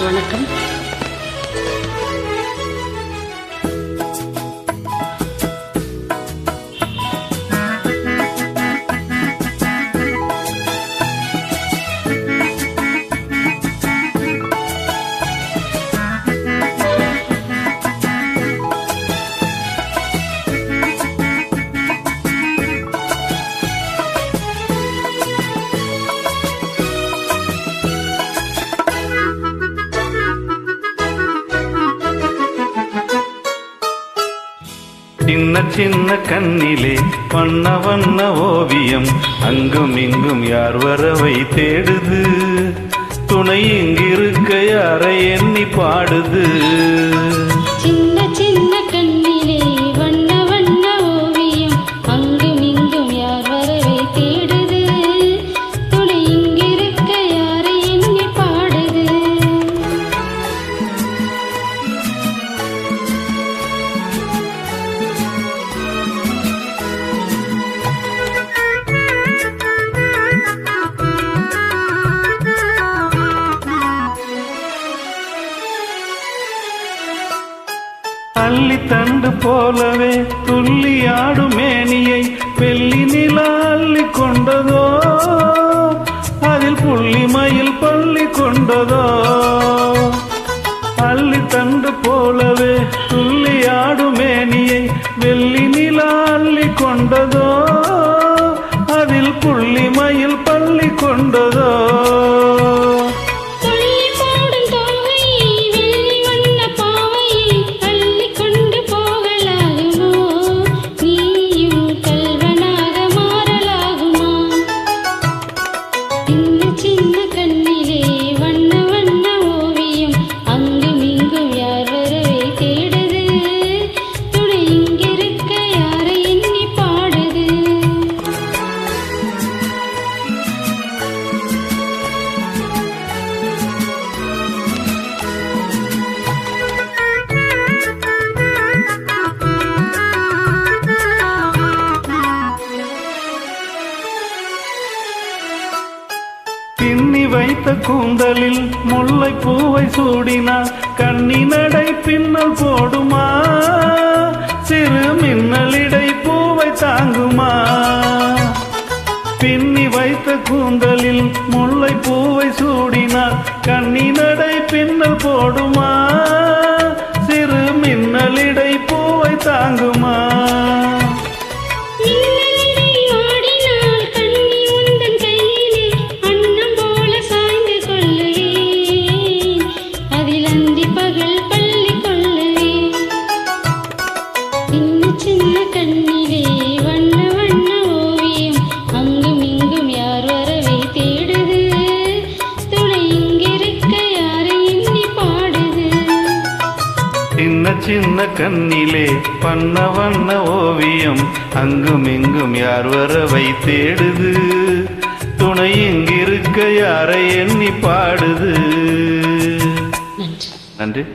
வணக்கம். சின்ன சின்ன கண்ணிலே வண்ண வண்ண ஓவியம் அங்கும் இங்கும் யார் வரவை தேடுது, துணை இங்கிருக்க யாரை எண்ணி பாடுது. சின்ன சின்ன கண்ணிலே வண்ண வண்ண ஓவியம் அங்கும் இங்கும் யார் வரவை தேடுது, துணை இங்கிருக்க யாரை எண்ணி பாடுது. அள்ளி தண்டு போலவே துள்ளி ஆடும் மேனியை வெள்ளி நிலா அள்ளி கொண்டதோ, அதில் புள்ளி மயில் பள்ளி கொண்டதோ. அள்ளி தண்டு போலவே துள்ளி ஆடும் மேனியை வெள்ளி நிலா அள்ளி கொண்டதோ, அதில் புள்ளி மயில் பள்ளி கொண்டதோ. பின்னி வைத்த கூந்தலில் முல்லை பூவை சூடினார், கண்ணி நடை பின்னல் போடுமா, சிறு மின்னலிடை பூவை தாங்குமா. பின்னி வைத்த கூந்தலில் முல்லை பூவை சூடினார், கண்ணி நடை பின்னல் போடுமா, சிறு மின்னலிடை பூவை தாங்குமா. சின்ன கண்ணிலே வண்ண வண்ண ஓவியம் அங்கும் இங்கும் யார் வரவை தேடுது, துணை இங்கிருக்க யாரை எண்ணி பாடுது. சின்ன சின்ன கண்ணிலே வண்ண வண்ண ஓவியம் அங்கும் இங்கும் யார் வரவை தேடுது, துணை இங்கிருக்க யாரை எண்ணி பாடுது. நன்றி. நன்றி.